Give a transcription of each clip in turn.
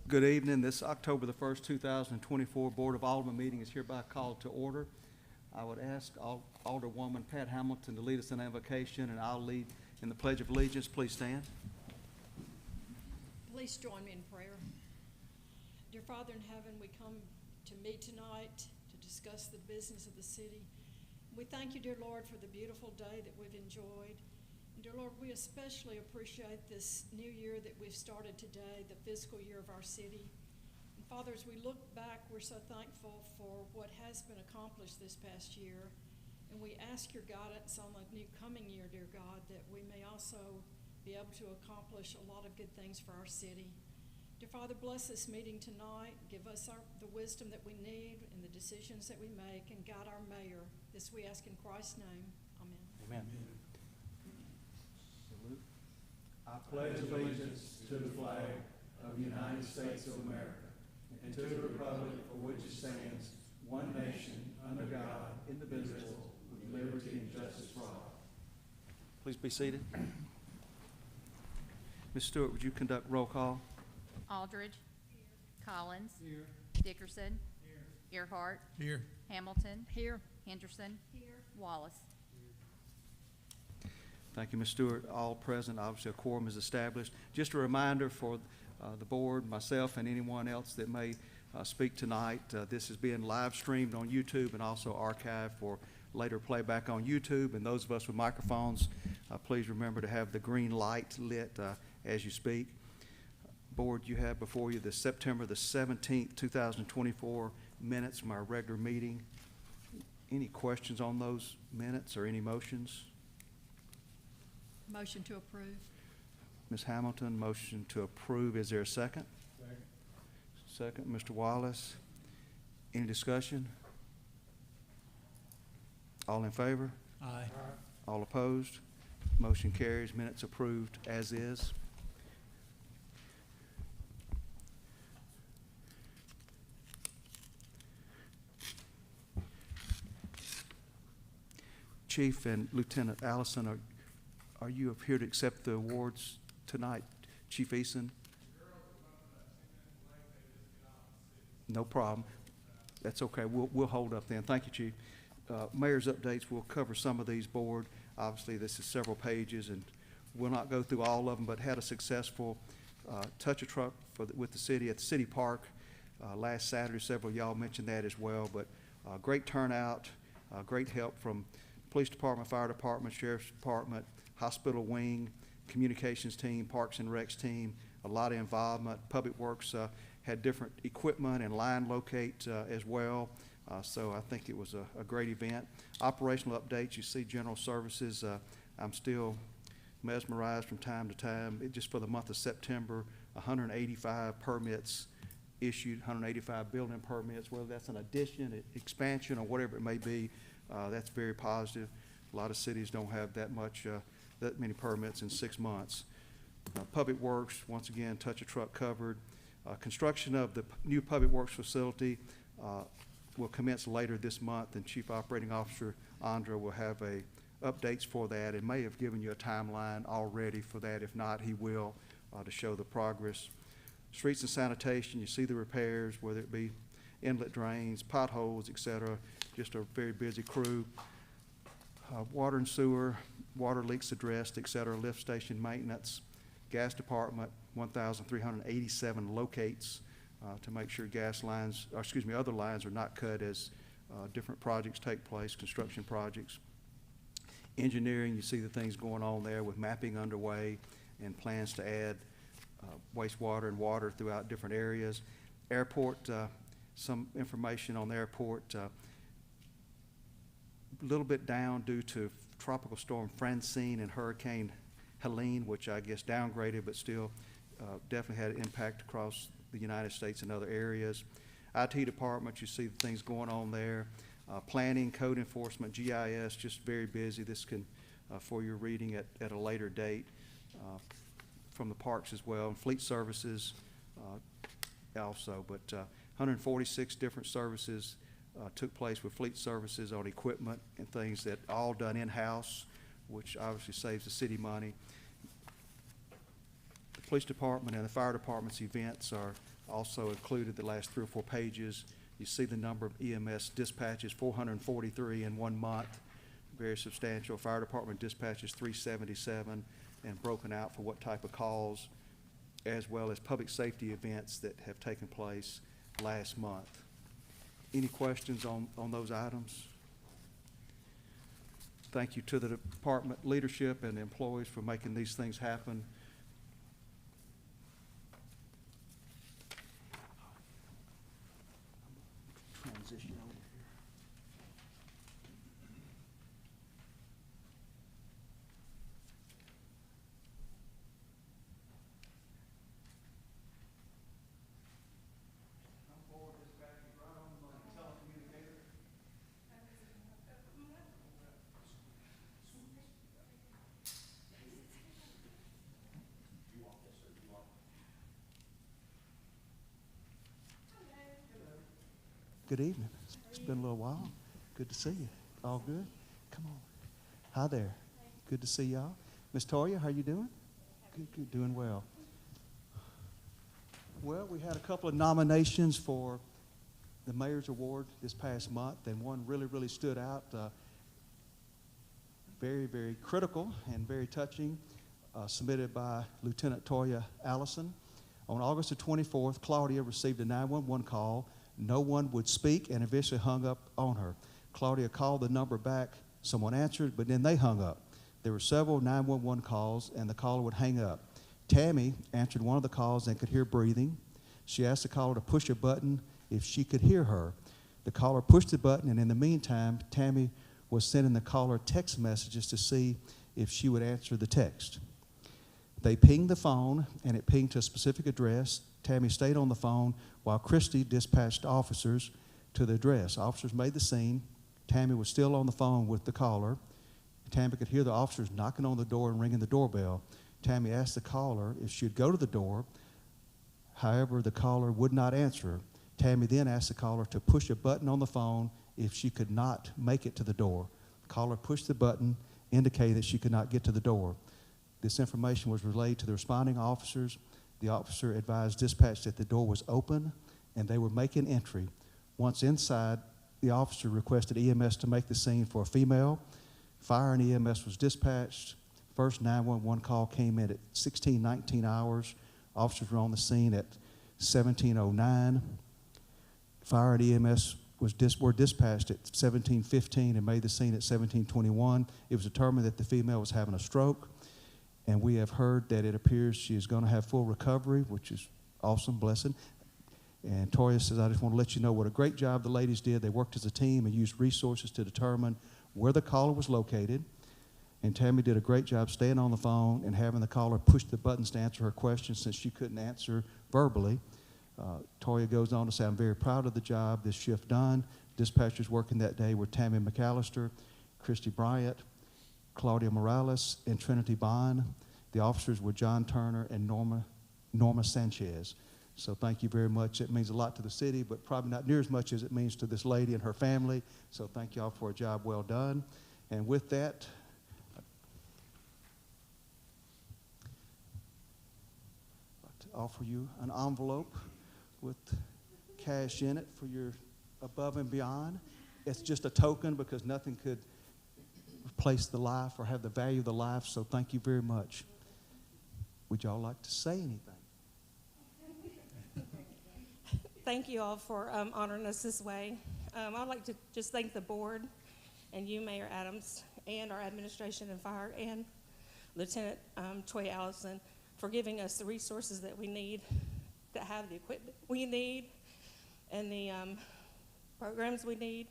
Good evening. This October the 1st, 2024 Board of Aldermen meeting is hereby called to order. I would ask Alderwoman Pat Hamilton to lead us in invocation, and I'll lead in the Pledge of Allegiance. Please stand. Please join me in prayer. Dear Father in heaven, we come to meet tonight to discuss the business of the city. We thank you, dear Lord, for the beautiful day that we've enjoyed. And dear Lord, we especially appreciate this new year that we've started today, the fiscal year of our city. And Father, as we look back, we're so thankful for what has been accomplished this past year. And we ask your guidance on the new coming year, dear God, that we may also be able to accomplish a lot of good things for our city. Dear Father, bless this meeting tonight. Give us the wisdom that we need in the decisions that we make, and guide our mayor. This we ask in Christ's name. Amen. Amen. Salute. I pledge allegiance to the flag of the United States of America and to the republic for which it stands, one nation, under God, indivisible, with liberty and justice for all. Please be seated. Ms. Stewart, would you conduct roll call? Aldridge. Here. Collins. Here. Dickerson. Here. Earhart. Here. Hamilton. Here. Henderson. Here. Wallace. Thank you, Ms. Stewart. All present. Obviously, a quorum is established. Just a reminder for the board, myself, and anyone else that may speak tonight. This is being live streamed on YouTube and also archived for later playback on YouTube. And those of us with microphones, please remember to have the green light lit as you speak. Board, you have before you the September the 17th, 2024 minutes from our regular meeting. Any questions on those minutes or any motions? Motion to approve. Ms. Hamilton, motion to approve. Is there a second? Second, Mr. Wallace. Any discussion? All in favor? Aye. All opposed? Motion carries. Minutes approved as is. Chief and Lieutenant Allison, are you up here to accept the awards tonight? Chief Eason? No problem. That's okay. We'll hold up then. Thank you, Chief. Mayor's updates, we'll cover some of these, board. Obviously, this is several pages, and we'll not go through all of them, but had a successful touch a truck with the city at the city park last Saturday. Several of y'all mentioned that as well, but great turnout, great help from police department, fire department, sheriff's department, hospital wing, communications team, parks and recs team, a lot of involvement. Public Works had different equipment and line locate as well. So I think it was a great event. Operational updates, you see general services. I'm still mesmerized from time to time. Just for the month of September, 185 permits issued, 185 building permits, whether that's an addition, expansion, or whatever it may be. That's very positive. A lot of cities don't have that many permits in 6 months. Public Works, once again, touch a truck covered. Construction of the new Public Works facility will commence later this month, and Chief Operating Officer Andra will have updates for that, and may have given you a timeline already for that. If not, he will to show the progress. Streets and sanitation, you see the repairs, whether it be inlet drains, potholes, etc. Just a very busy crew. Water and sewer, water leaks addressed, etc. Lift station maintenance. Gas department, 1,387 locates to make sure other lines are not cut as different projects take place, construction projects. Engineering, you see the things going on there with mapping underway and plans to add wastewater and water throughout different areas. Airport, some information on the airport. A little bit down due to Tropical Storm Francine and Hurricane Helene, which I guess downgraded, but still definitely had an impact across the United States and other areas. IT department, you see the things going on there. Planning, code enforcement, GIS, just very busy. This can, for your reading at a later date, from the parks as well. And fleet services also, but 146 different services took place with fleet services on equipment and things that all done in-house, which obviously saves the city money. The police department and the fire department's events are Also included the last 3 or 4 pages. You see the number of EMS dispatches, 443 in 1 month, very substantial. Fire department dispatches, 377, and broken out for what type of calls, as well as public safety events that have taken place last month. Any questions on those items? Thank you to the department leadership and the employees for making these things happen. Transition over here. Good evening. It's been a little while. Good to see you. All good? Come on. Hi there. Good to see y'all. Miss Toya, how you doing? Good, doing well. Well, we had a couple of nominations for the Mayor's Award this past month, and one really stood out. Very critical and very touching, submitted by Lieutenant Toya Allison. On August the 24th, Claudia received a 911 call. No one would speak and eventually hung up on her. Claudia called the number back. Someone answered, but then they hung up. There were several 911 calls, and the caller would hang up. Tammy answered one of the calls and could hear breathing. She asked the caller to push a button if she could hear her. The caller pushed the button, and in the meantime, Tammy was sending the caller text messages to see if she would answer the text. They pinged the phone, and it pinged to a specific address. Tammy stayed on the phone while Christy dispatched officers to the address. Officers made the scene. Tammy was still on the phone with the caller. Tammy could hear the officers knocking on the door and ringing the doorbell. Tammy asked the caller if she would go to the door. However, the caller would not answer. Tammy then asked the caller to push a button on the phone if she could not make it to the door. The caller pushed the button, indicating that she could not get to the door. This information was relayed to the responding officers. The officer advised dispatch that the door was open and they were making entry. Once inside, the officer requested EMS to make the scene for a female. Fire and EMS was dispatched. First 911 call came in at 16:19 hours. Officers were on the scene at 17:09. Fire and EMS were dispatched at 17:15 and made the scene at 17:21. It was determined that the female was having a stroke, and we have heard that it appears she is going to have full recovery, which is awesome, blessing. And Toya says, I just want to let you know what a great job the ladies did. They worked as a team and used resources to determine where the caller was located. And Tammy did a great job staying on the phone and having the caller push the buttons to answer her questions since she couldn't answer verbally. Toya goes on to say, I'm very proud of the job this shift done. Dispatchers working that day were Tammy McAllister, Christy Bryant, Claudia Morales, and Trinity Bond. The officers were John Turner and Norma Sanchez. So thank you very much. It means a lot to the city, but probably not near as much as it means to this lady and her family. So thank y'all for a job well done. And with that, I'd like to offer you an envelope with cash in it for your above and beyond. It's just a token because nothing could replace the life or have the value of the life, so thank you very much. Would y'all like to say anything? Thank you all for honoring us this way. I'd like to just thank the board and you, Mayor Adams, and our administration and fire, and Lieutenant Toya Allison for giving us the resources that we need, to have the equipment we need, and the programs we need,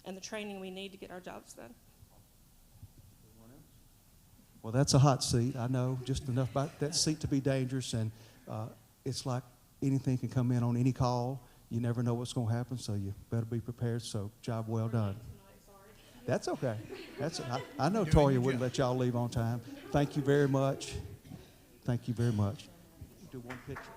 and the training we need to get our jobs done. Well, that's a hot seat. I know just enough about that seat to be dangerous, and it's like anything can come in on any call. You never know what's going to happen, so you better be prepared. So, job well done. That's okay. I know Toya wouldn't let y'all leave on time. Thank you very much. Thank you very much. Do one picture.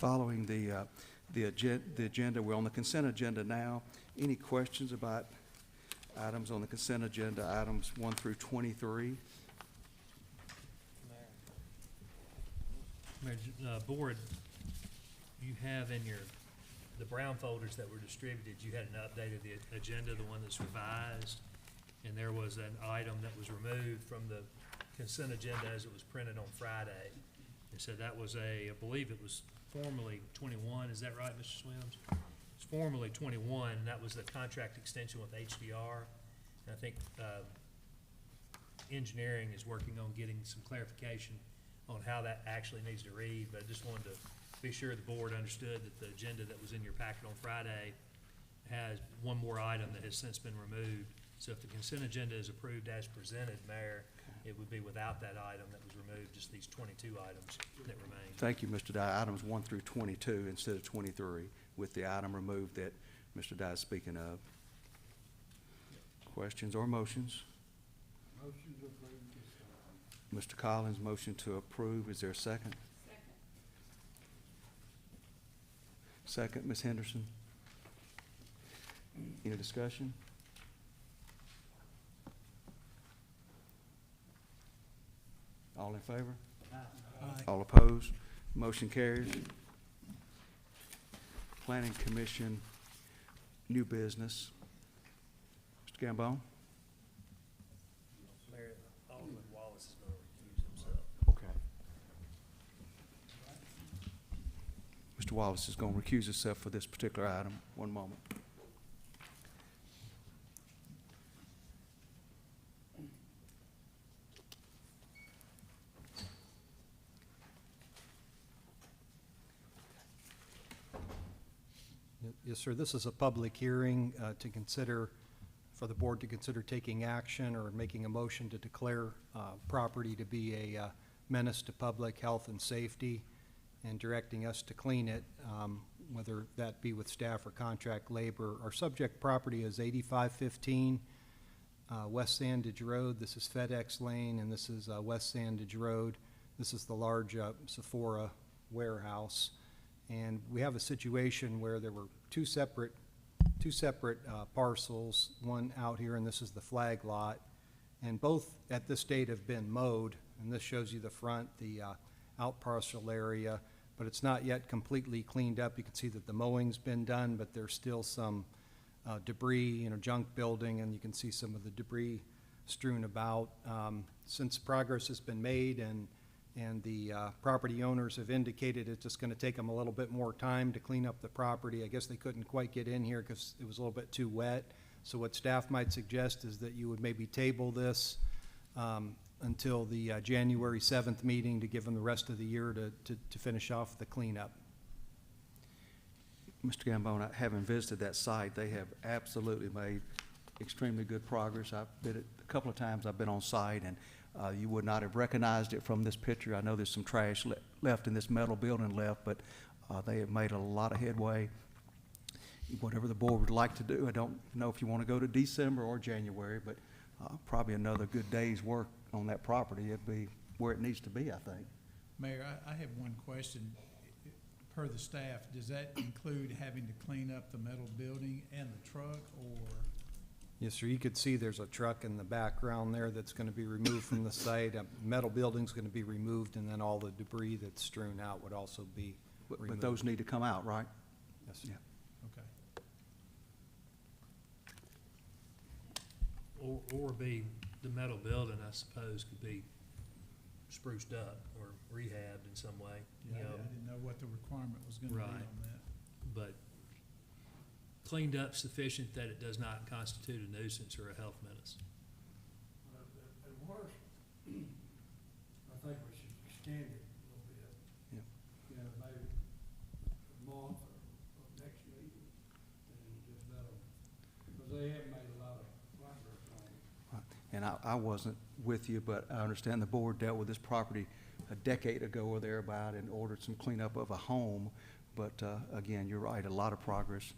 Following the agenda, we're on the consent agenda now. Any questions about items on the consent agenda, items 1 through 23? Mayor, Board, you have in the brown folders that were distributed, you had an update of the agenda, the one that's revised, and there was an item that was removed from the consent agenda as it was printed on Friday. And so that was I believe it was formerly 21, is that right, Mr. Swims? It's formerly 21, and that was the contract extension with HDR. And I think engineering is working on getting some clarification on how that actually needs to read, but I just wanted to be sure the board understood that the agenda that was in your packet on Friday has one more item that has since been removed. So if the consent agenda is approved as presented, Mayor, it would be without that item that was removed, just these 22 items that remain. Thank you, Mr. Dye. Items 1 through 22 instead of 23, with the item removed that Mr. Dye is speaking of. Questions or motions? Motion to approve this Mr. time. Collins, motion to approve. Is there a second? Second, Ms. Henderson. Any discussion? All in favor? Aye. All opposed? Motion carries. Planning Commission, new business. Mr. Gambone? Mayor, Alderman Wallace is going to recuse himself. Okay. Mr. Wallace is going to recuse himself for this particular item. One moment. Yes, sir. This is a public hearing for the board to consider taking action or making a motion to declare property to be a menace to public health and safety and directing us to clean it, whether that be with staff or contract labor. Our subject property is 8515 West Sandage Road. This is FedEx Lane, and this is West Sandage Road. This is the large Sephora warehouse. And we have a situation where there were two separate parcels, one out here, and this is the flag lot. And both at this date have been mowed, and this shows you the front, the out parcel area, but it's not yet completely cleaned up. You can see that the mowing's been done, but there's still some debris, junk building, and you can see some of the debris strewn about. Since progress has been made and the property owners have indicated it's just going to take them a little bit more time to clean up the property. I guess they couldn't quite get in here because it was a little bit too wet. So what staff might suggest is that you would maybe table this until the January 7th meeting to give them the rest of the year to finish off the cleanup. Mr. Gambone, having visited that site, they have absolutely made extremely good progress. I've been a couple of times. I've been on site, and you would not have recognized it from this picture. I know there's some trash left in this metal building left, but they have made a lot of headway. Whatever the board would like to do, I don't know if you want to go to December or January, but probably another good day's work on that property. It'd be where it needs to be, I think. Mayor, I have one question. Per the staff, does that include having to clean up the metal building and the truck, or? Yes, sir. You could see there's a truck in the background there that's going to be removed from the site. A metal building's going to be removed, and then all the debris that's strewn out would also be removed. But those need to come out, right? Yes, sir. Okay. Or be the metal building, I suppose, could be spruced up or rehabbed in some way. Yeah, you know, I didn't know what the requirement was gonna be Right. on that. but cleaned up sufficient that it does not constitute a nuisance or a health menace. At worst, I think we should extend it a little bit. Yep. Maybe a month or next meeting, and just let them, because they have made a lot of progress on it. And I wasn't with you, but I understand the board dealt with this property a decade ago or thereabout and ordered some cleanup of a home. But again, you're right, a lot of progress.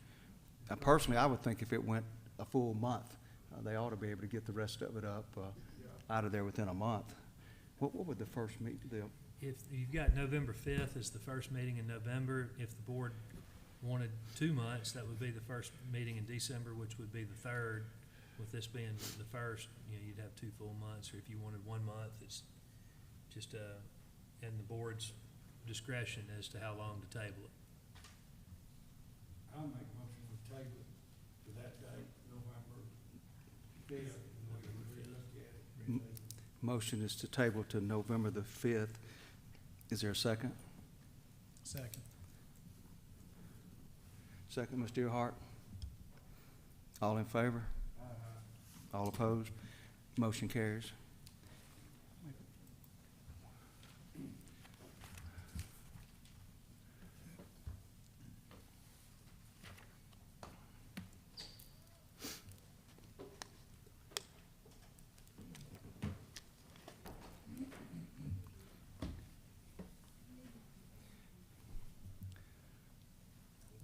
Personally, I would think if it went a full month, they ought to be able to get the rest of it up out of there within a month. What would the first If you've got November 5th as the first meeting in November, if the board wanted 2 months, that would be the first meeting in December, which would be the 3rd. With this being the first, you'd have 2 full months, or if you wanted 1 month, it's just, in the board's discretion as to how long to table it. I'll make a motion to table it to that date, November fifth. Motion is to table to November the 5th. Is there a second? Second. Second, Mr. Earhart. All in favor? All opposed? Motion carries.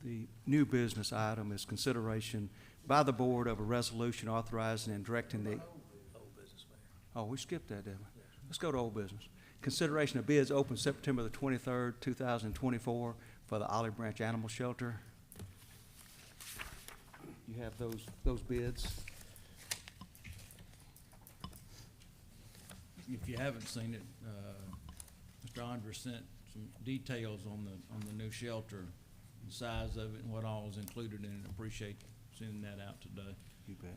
The new business item is consideration by the board of a resolution authorizing and directing the, Old business, Mayor. oh, we skipped that, didn't we? Let's go to old business. Consideration of bids open September the 23rd, 2024 for the Olive Branch Animal Shelter. You have those bids. If you haven't seen it, Mr. Andres sent some details on the new shelter, the size of it and what all is included in it. Appreciate sending that out today. You bet.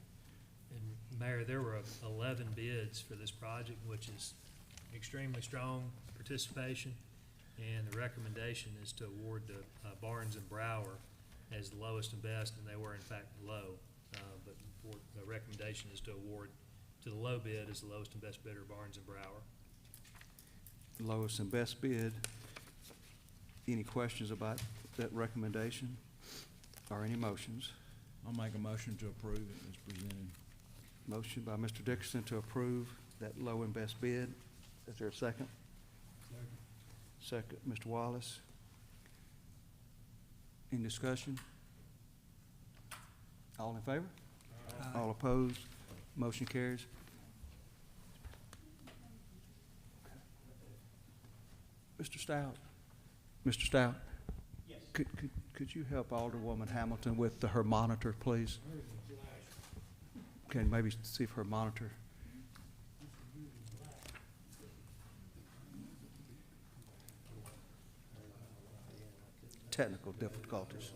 And Mayor, there were 11 bids for this project, which is extremely strong participation. And the recommendation is to award to Barnes and Brower as the lowest and best, and they were in fact low. But the recommendation is to award to the low bid as the lowest and best bidder, Barnes and Brower. Lowest and best bid. Any questions about that recommendation or any motions? I'll make a motion to approve it as presented. Motion by Mr. Dickerson to approve that low and best bid. Is there a second? Second, Mr. Wallace. Any discussion? All in favor? All opposed? Motion carries. Mr. Stout? Mr. Stout? Yes. Could you help Alderwoman Hamilton with her monitor, please? Can maybe see if her monitor. Technical difficulties.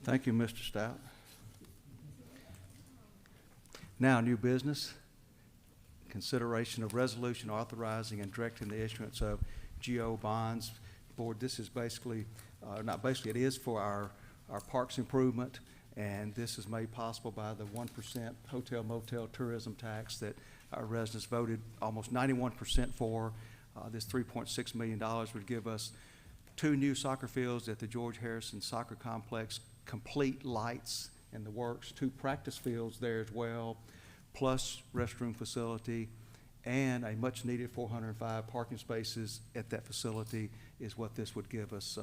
Thank you, Mr. Stout. Now, new business. Consideration of resolution authorizing and directing the issuance of GO bonds. Board, this is basically, not basically, it is for our parks improvement, and this is made possible by the 1% hotel motel tourism tax that our residents voted almost 91% for. This $3.6 million would give us 2 new soccer fields at the George Harrison Soccer Complex, complete lights in the works, 2 practice fields there as well, plus restroom facility, and a much-needed 405 parking spaces at that facility is what this would give us.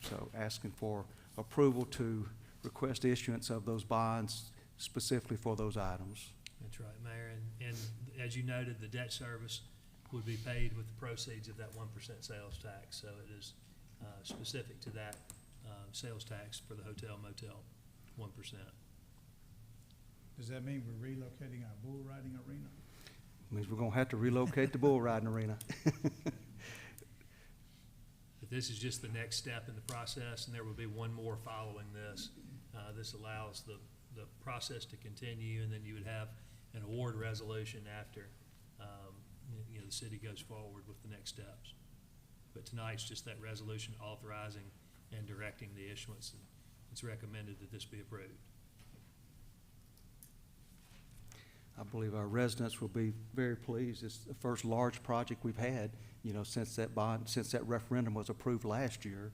So asking for approval to request issuance of those bonds specifically for those items. That's right, Mayor. And as you noted, the debt service would be paid with the proceeds of that 1% sales tax. So it is specific to that sales tax for the hotel motel, 1%. Does that mean we're relocating our bull riding arena? Means we're gonna have to relocate the bull riding arena. But this is just the next step in the process, and there will be one more following this. This allows the process to continue, and then you would have an award resolution after, the city goes forward with the next steps. But tonight's just that resolution authorizing and directing the issuance, and it's recommended that this be approved. I believe our residents will be very pleased. It's the first large project we've had, since that referendum was approved last year.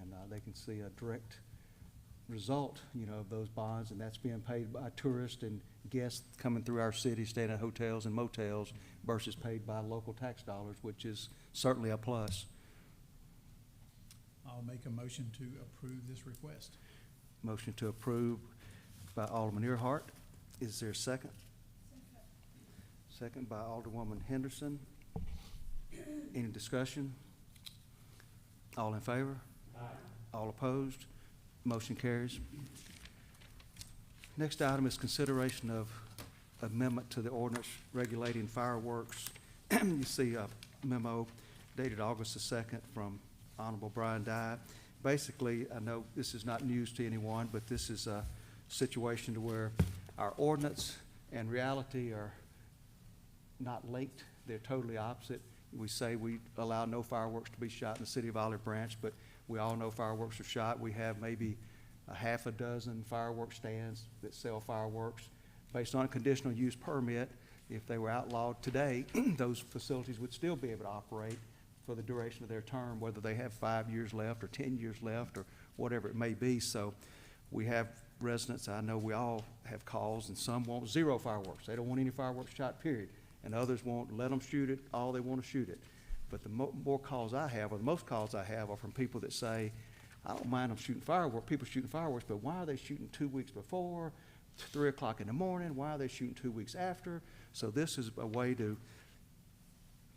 And they can see a direct result, of those bonds, and that's being paid by tourists and guests coming through our city, staying at hotels and motels versus paid by local tax dollars, which is certainly a plus. I'll make a motion to approve this request. Motion to approve by Alderman Earhart. Is there a second? Second by Alderwoman Henderson. Any discussion? All in favor? Aye. All opposed? Motion carries. Next item is consideration of amendment to the ordinance regulating fireworks. You see a memo dated August the 2nd from Honorable Brian Dye. Basically, I know this is not news to anyone, but this is a situation to where our ordinance and reality are not linked. They're totally opposite. We say we allow no fireworks to be shot in the city of Olive Branch, but we all know fireworks are shot. We have maybe a half a dozen fireworks stands that sell fireworks. Based on a conditional use permit, if they were outlawed today, those facilities would still be able to operate for the duration of their term, whether they have 5 years left or 10 years left or whatever it may be. So we have residents, I know we all have calls, and some want zero fireworks. They don't want any fireworks shot, period. And others won't let them shoot it, all they want to shoot it. But the more calls I have, or the most calls I have, are from people that say, I don't mind them shooting fireworks, people shooting fireworks, but why are they shooting 2 weeks before, 3 o'clock in the morning? Why are they shooting 2 weeks after? So this is a way to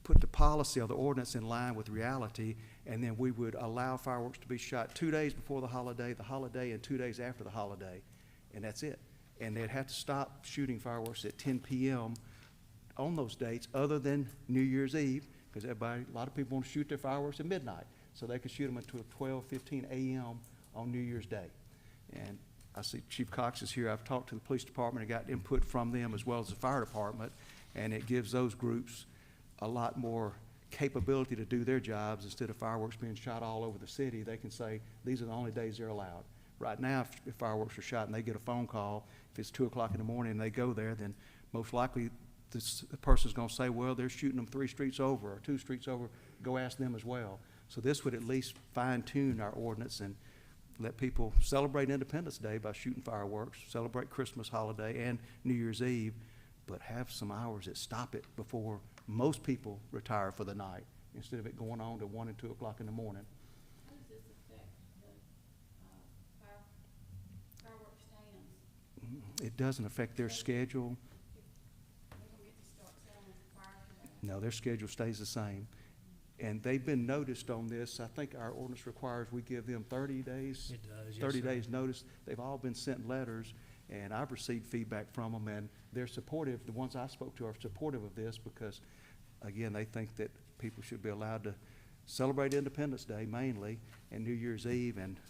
put the policy or the ordinance in line with reality, and then we would allow fireworks to be shot 2 days before the holiday, and 2 days after the holiday, and that's it. And they'd have to stop shooting fireworks at 10 p.m. on those dates, other than New Year's Eve, because a lot of people want to shoot their fireworks at midnight, so they could shoot them until 12:15 a.m. on New Year's Day. And I see Chief Cox is here. I've talked to the police department and got input from them as well as the fire department, and it gives those groups a lot more capability to do their jobs. Instead of fireworks being shot all over the city, they can say these are the only days they're allowed. Right now, if fireworks are shot and they get a phone call, if it's 2 o'clock in the morning and they go there, then most likely the person's going to say, well, they're shooting them 3 streets over or 2 streets over. Go ask them as well. So this would at least fine-tune our ordinance and let people celebrate Independence Day by shooting fireworks, celebrate Christmas holiday and New Year's Eve, but have some hours that stop it before most people retire for the night, instead of it going on to 1 and 2 o'clock in the morning. How does this affect the fireworks stands? It doesn't affect their schedule. They don't get to start selling prior to that? No, their schedule stays the same. And they've been noticed on this. I think our ordinance requires we give them 30 days. It does, yes, 30 sir. days notice. They've all been sent letters, and I've received feedback from them, and they're supportive. The ones I spoke to are supportive of this because, again, they think that people should be allowed to celebrate Independence Day mainly and New Year's Eve, and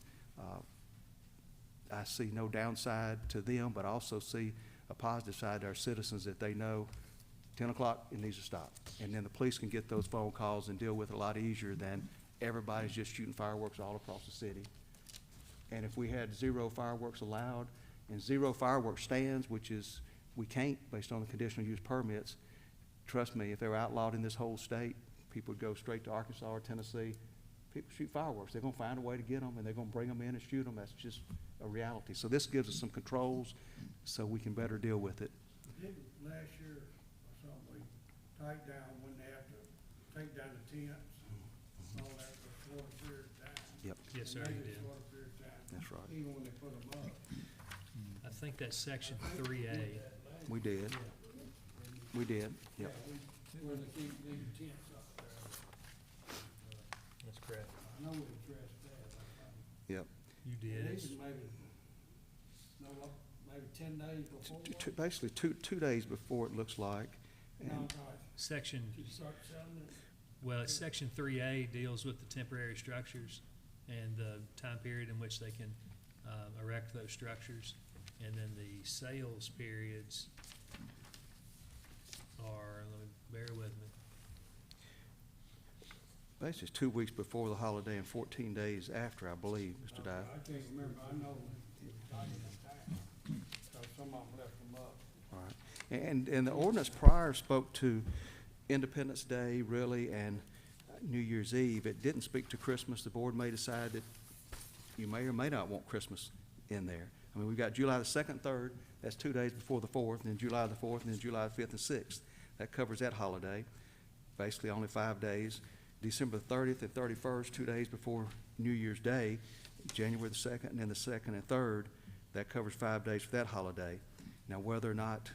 I see no downside to them, but I also see a positive side to our citizens that they know 10 o'clock, it needs to stop. And then the police can get those phone calls and deal with it a lot easier than everybody's just shooting fireworks all across the city. And if we had 0 fireworks allowed and 0 fireworks stands, which is, we can't based on the conditional use permits, trust me, if they were outlawed in this whole state, people would go straight to Arkansas or Tennessee. People shoot fireworks. They're gonna find a way to get them, and they're gonna bring them in and shoot them. That's just a reality. So this gives us some controls so we can better deal with it. Didn't last year or something, we tightened down when they have to take down the tents, and all that for a short period of time. Yep, Yes, sir, Maybe you a did. shorter period of time. That's right. Even when they put them up. I think that's section 3A. We did. We did, Yeah, yep. when they keep leaving tents up there. That's correct. I know we addressed that. Yep. You did. It's- Even maybe, no, maybe 10 days before. Basically, two days before it looks like. No, And no, Section, you start selling it. well, it's section 3A deals with the temporary structures and the time period in which they can erect those structures. And then the sales periods are, bear with me. basically, it's 2 weeks before the holiday and 14 days after, I believe, Mr. Dye. I can't remember, I know it was tight in time, so some of them left them up. All right. And the ordinance prior spoke to Independence Day, really, and New Year's Eve. It didn't speak to Christmas. The board may decide that you may or may not want Christmas in there. I mean, we've got July the 2nd, 3rd, that's 2 days before the 4th, and then July the 4th, and then July the 5th and 6th. That covers that holiday, basically only 5 days. December the 30th and 31st, 2 days before New Year's Day, January the 2nd, and then the 2nd and 3rd, that covers 5 days for that holiday. Now, whether or not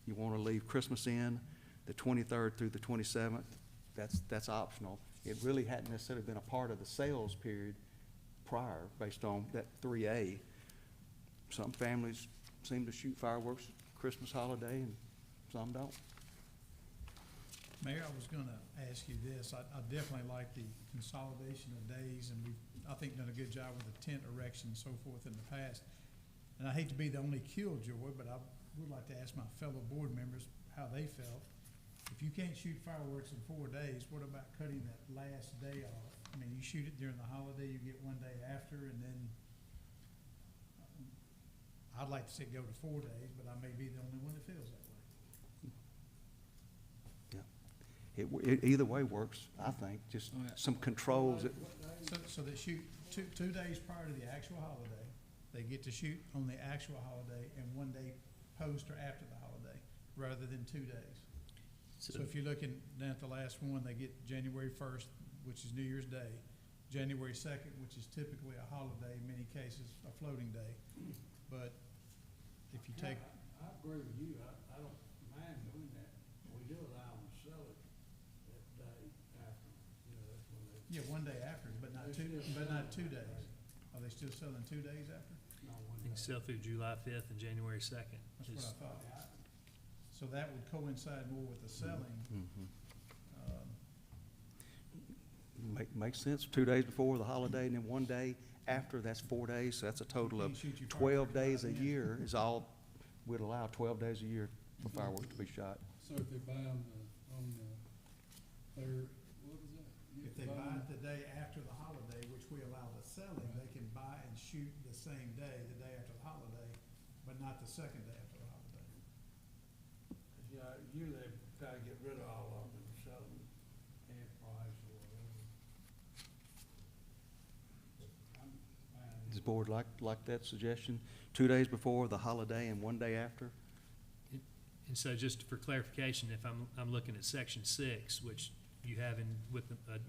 you want to leave Christmas in, the 23rd through the 27th, that's optional. It really hadn't necessarily been a part of the sales period prior, based on that 3A. Some families seem to shoot fireworks Christmas holiday, and some don't. Mayor, I was gonna ask you this. I definitely like the consolidation of days, and we've, I think, done a good job with the tent erection and so forth in the past. And I hate to be the only killjoy, but I would like to ask my fellow board members how they felt. If you can't shoot fireworks in 4 days, what about cutting that last day off? I mean, you shoot it during the holiday, you get 1 day after, and then I'd like to see it go to 4 days, but I may be the only one that feels that way. Either way works, I think, just some controls. So they shoot two days prior to the actual holiday. They get to shoot on the actual holiday and 1 day post or after the holiday, rather than 2 days. So if you're looking down at the last one, they get January 1st, which is New Year's Day, January 2nd, which is typically a holiday, in many cases a floating day. But if you take, I agree with you. I don't mind doing that. We do allow them to sell it that day after, you know, that's when they. yeah, 1 day after, but not two days. Are they still selling 2 days after? No, one You can day. sell through July 5th and January 2nd. That's what I thought. So that would coincide more with the selling. Mhm. Um, Makes sense, 2 days before the holiday, and then 1 day after, that's 4 days, so that's a total You of can shoot your 12 fireworks days a right then. year is all, we'd allow 12 days a year for fireworks to be shot. So if they buy them on the third, what is that? If they buy it the day after the holiday, which we allow the selling, they can buy and shoot the same day, the day after the holiday, but not the second day after the holiday. Yeah, usually they try to get rid of all of them and sell them half price or whatever. I'm fine. Does the board like that suggestion? 2 days before the holiday and 1 day after? And so just for clarification, if I'm looking at section 6, which you have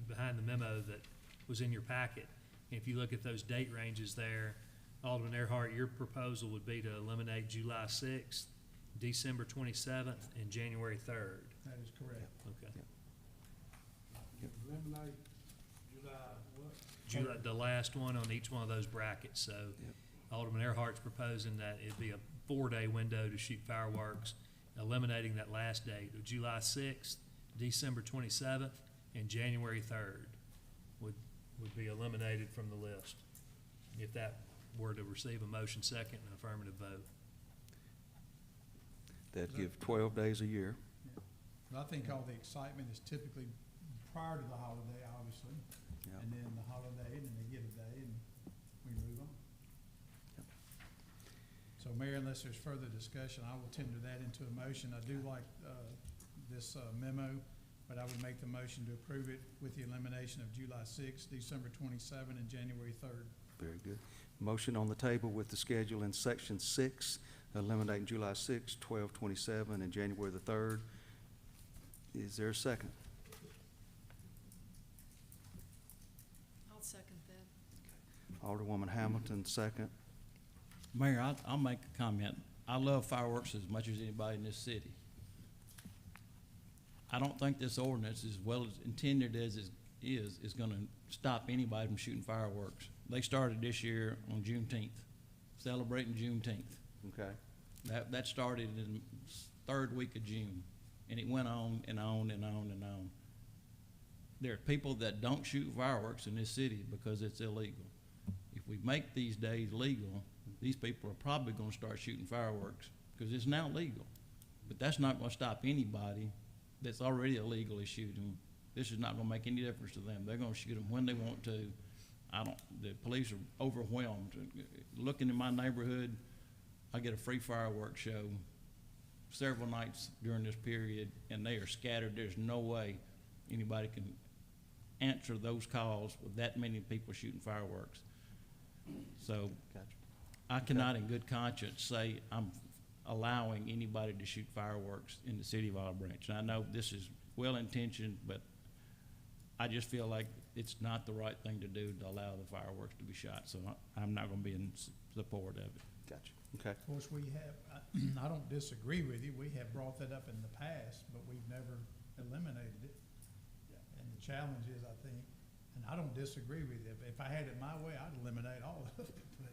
behind the memo that was in your packet, and if you look at those date ranges there, Alderman Earhart, your proposal would be to eliminate July 6th, December 27th, and January 3rd. That is correct. Okay. Eliminate July, what? July, the last one on each one of those brackets. So Alderman Earhart's proposing that it'd be a 4-day window to shoot fireworks, eliminating that last date of July 6th, December 27th, and January 3rd would be eliminated from the list if that were to receive a motion second and affirmative vote. That'd give 12 days a year. But I think all the excitement is typically prior to the holiday, obviously, Yeah. and then the holiday, and then they get a day, and we move on. Yep. So, Mayor, unless there's further discussion, I will tender that into a motion. I do like this memo, but I would make the motion to approve it with the elimination of July 6th, December 27th, and January 3rd. Very good. Motion on the table with the schedule in section 6, eliminating July 6th, 12/27, and January the 3rd. Is there a second? I'll second that. Alderwoman Hamilton, second. Mayor, I'll make a comment. I love fireworks as much as anybody in this city. I don't think this ordinance, as well as intended as it is gonna stop anybody from shooting fireworks. They started this year on Juneteenth, celebrating Juneteenth. Okay. That started in the third week of June, and it went on and on and on and on. There are people that don't shoot fireworks in this city because it's illegal. If we make these days legal, these people are probably gonna start shooting fireworks, because it's now legal. But that's not gonna stop anybody that's already illegally shooting. This is not gonna make any difference to them. They're gonna shoot them when they want to. The police are overwhelmed. Looking in my neighborhood, I get a free fireworks show several nights during this period, and they are scattered. There's no way anybody can answer those calls with that many people shooting fireworks. So Gotcha. I cannot in good conscience say I'm allowing anybody to shoot fireworks in the city of Olive Branch. And I know this is well-intentioned, but I just feel like it's not the right thing to do to allow the fireworks to be shot, so I'm not gonna be in support of it. Gotcha. Okay. Of course, we have, I don't disagree with you, we have brought that up in the past, but we've never eliminated it. And the challenge is, I think, and I don't disagree with you, if I had it my way, I'd eliminate all of it, but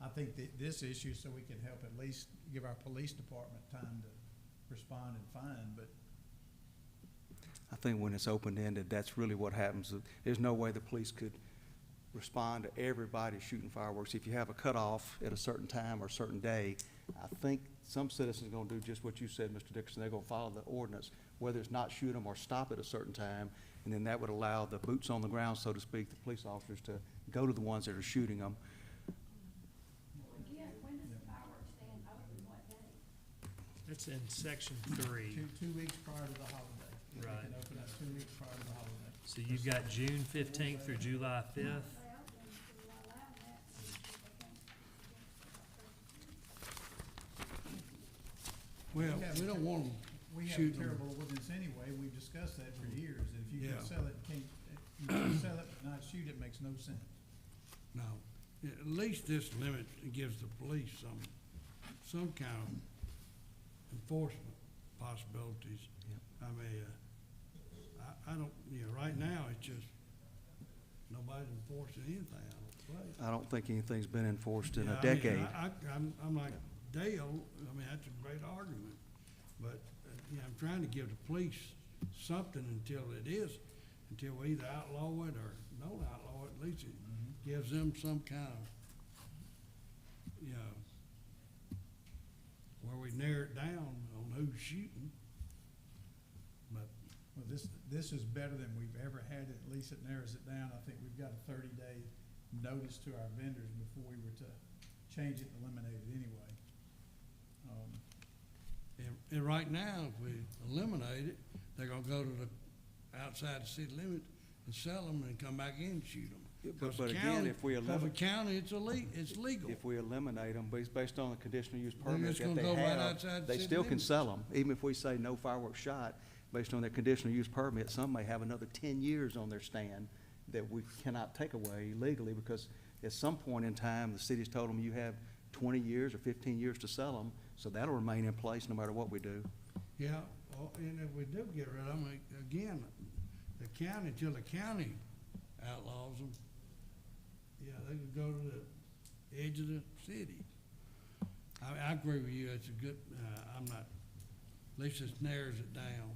I think that this issue, so we can help at least give our police department time to respond and find, but I think when it's open-ended, that's really what happens. There's no way the police could respond to everybody shooting fireworks. If you have a cutoff at a certain time or a certain day, I think some citizens are gonna do just what you said, Mr. Dickerson. They're gonna follow the ordinance, whether it's not shoot them or stop at a certain time, and then that would allow the boots on the ground, so to speak, the police officers to go to the ones that are shooting them. Again, when does the fireworks stand open, what day? It's in section 3. two weeks prior to the holiday. Right. We can open up 2 weeks prior to the holiday. So you've got June 15th through July 5th. They open, so we allow that, so they can't. Well, we don't want them We have a shooting. terrible ordinance anyway, we've discussed that for years, if you Yeah. can sell it, you can sell it but not shoot it, makes no sense. No, at least this limit gives the police some kind of enforcement possibilities. Yep. I mean, I don't, right now, it's just, nobody's enforcing anything, I don't think. I don't think anything's been enforced in Yeah, a I mean, decade. I'm like Dale, I mean, that's a great argument, but, I'm trying to give the police something until we either outlaw it or don't outlaw it, at least it gives them some kind of, where we narrow it down on who's shooting. But, Well, this is better than we've ever had, at least it narrows it down, I think we've got a 30-day notice to our vendors before we were to change it and eliminate it anyway. and right now, if we eliminate it, they're gonna go to the outside the city limit and sell them and come back in and shoot them. But again, if we Cause the county, it's legal. If we eliminate them, based on the conditional use Then permit it's that gonna they go right have, outside the they city still can limits. sell them. Even if we say no fireworks shot, based on their conditional use permit, some may have another 10 years on their stand that we cannot take away legally, because at some point in time, the city's told them you have 20 years or 15 years to sell them, so that'll remain in place no matter what we do. Yeah, well, and if we do get rid of them, again, the county, till the county outlaws them, they could go to the edge of the city. I agree with you, it's a good, I'm not, at least it narrows it down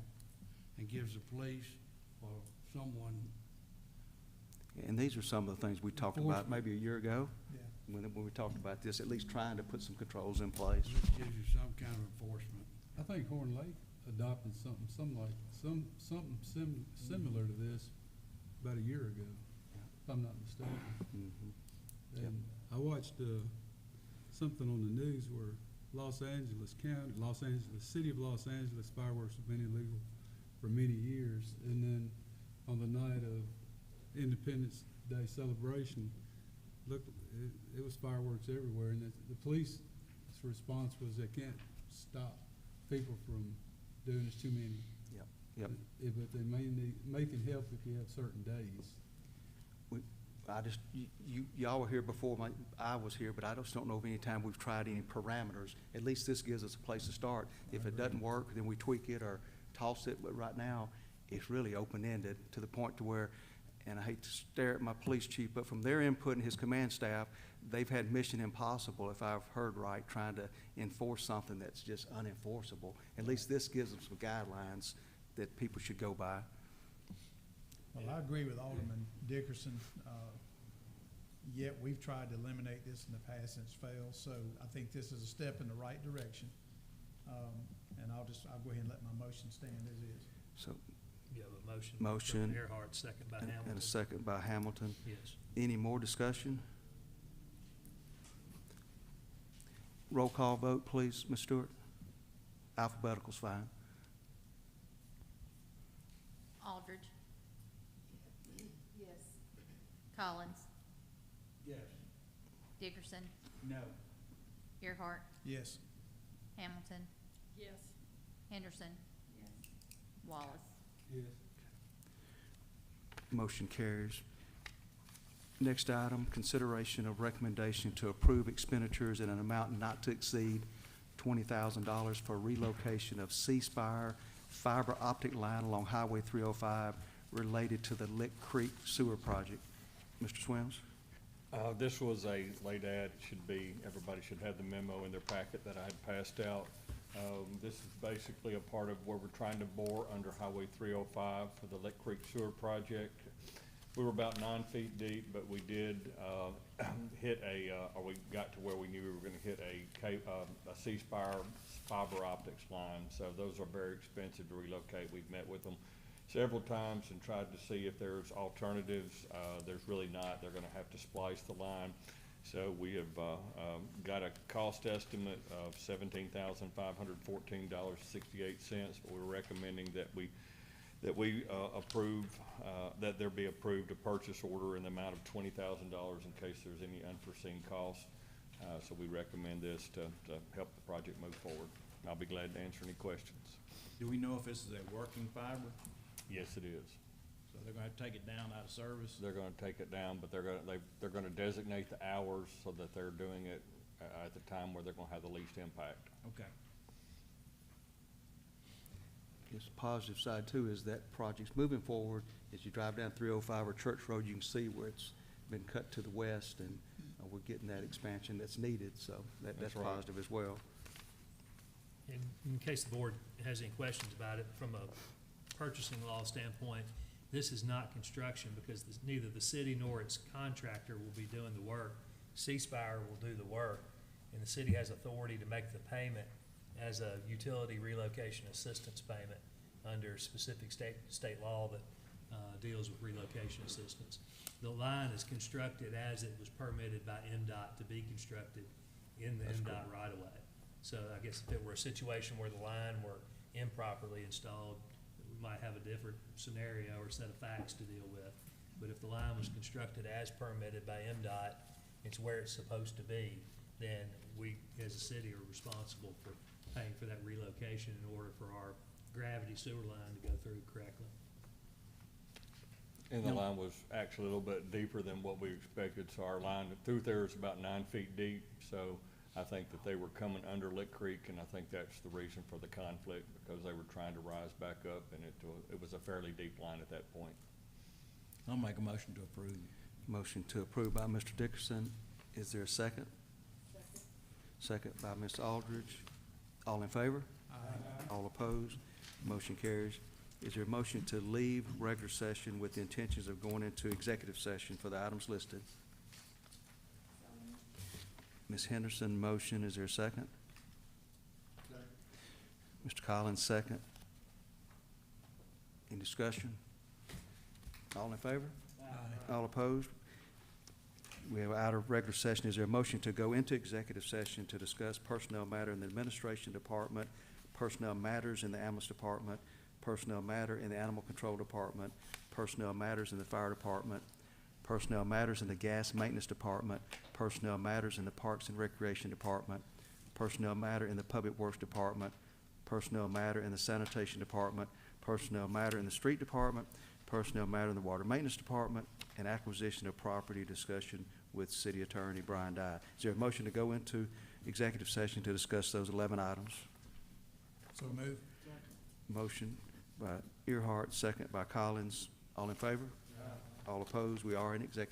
and gives the police or someone, And these are some of the things we talked about Enforcement. maybe a year ago, Yeah. when we talked about this, at least trying to put some controls in place. just gives you some kind of enforcement. I think Horn Lake adopted something similar to this about a year ago, if I'm not mistaken. Mhm. And I watched, something on the news where Los Angeles County, City of Los Angeles fireworks have been illegal for many years. And then on the night of Independence Day celebration, look, it was fireworks everywhere. And the police's response was they can't stop people from doing this too many. Yep. But they can help if you have certain days. Y'all were here before I was here, but I just don't know of any time we've tried any parameters. At least this gives us a place to start. If it doesn't work, then we tweak it or toss it, but right now, it's really open-ended to the point to where, and I hate to stare at my police chief, but from their input and his command staff, they've had mission impossible, if I've heard right, trying to enforce something that's just unenforceable. At least this gives them some guidelines that people should go by. Well, I agree with Alderman Dickerson. Yet we've tried to eliminate this in the past and it's failed, so I think this is a step in the right direction. And I'll go ahead and let my motion stand as is. So, You have a motion. Motion. From Earhart, second by and Hamilton. a second by Hamilton. Yes. Any more discussion? Roll call vote, please, Ms. Stewart. Alphabetical's fine. Aldridge, Yes. Collins, Yes. Dickerson, No. Earhart, Yes. Hamilton, Yes. Henderson, Wallace. Yes. Motion carries. Next item, consideration of recommendation to approve expenditures in an amount not to exceed $20,000 for relocation of C-Spire fiber optic line along Highway 305 related to the Lick Creek Sewer Project. Mr. Swims? This was a late ad, everybody should have the memo in their packet that I had passed out. This is basically a part of where we're trying to bore under Highway 305 for the Lick Creek Sewer Project. We were about 9 feet deep, but we did hit or we got to where we knew we were gonna hit a C-Spire fiber optics line. So those are very expensive to relocate. We've met with them several times and tried to see if there's alternatives. There's really not. They're gonna have to splice the line. So we have got a cost estimate of $17,514.68, but we're recommending that we approve, that there be approved a purchase order in the amount of $20,000 in case there's any unforeseen costs. So we recommend this to help the project move forward. I'll be glad to answer any questions. Do we know if this is a working fiber? Yes, it is. So they're gonna have to take it down out of service? They're gonna take it down, but they're gonna designate the hours so that they're doing it at the time where they're gonna have the least impact. Okay. Yes, the positive side too is that project's moving forward. As you drive down 305 or Church Road, you can see where it's been cut to the west, and we're getting that expansion that's needed, so that's That's right. positive as well. In case the board has any questions about it, from a purchasing law standpoint, this is not construction because neither the city nor its contractor will be doing the work. C-Spire will do the work, and the city has authority to make the payment as a utility relocation assistance payment under specific state law that deals with relocation assistance. The line is constructed as it was permitted by MDOT to be constructed in the MDOT right of way. So I guess if it were a situation where the line were improperly installed, we might have a different scenario or set of facts to deal with. But if the line was constructed as permitted by MDOT, it's where it's supposed to be, then we as a city are responsible for paying for that relocation in order for our gravity sewer line to go through correctly. And the line was actually a little bit deeper than what we expected, so our line through there is about 9 feet deep. So I think that they were coming under Lick Creek, and I think that's the reason for the conflict, because they were trying to rise back up, and it was a fairly deep line at that point. I'll make a motion to approve. Motion to approve by Mr. Dickerson. Is there a second? Second by Ms. Aldridge. All in favor? All opposed? Motion carries. Is there a motion to leave regular session with the intentions of going into executive session for the items listed? Ms. Henderson, motion. Is there a second? Mr. Collins, second. Any discussion? All in favor? All opposed? We have out of regular session. Is there a motion to go into executive session to discuss personnel matter in the administration department, personnel matters in the ambulance department, personnel matter in the animal control department, personnel matters in the fire department, personnel matters in the gas maintenance department, personnel matters in the parks and recreation department, personnel matter in the public works department, personnel matter in the sanitation department, personnel matter in the street department, personnel matter in the water maintenance department, and acquisition of property discussion with City Attorney Brian Dye. Is there a motion to go into executive session to discuss those 11 items? So move. Motion by Earhart, second by Collins. All in favor? All opposed? We are in executive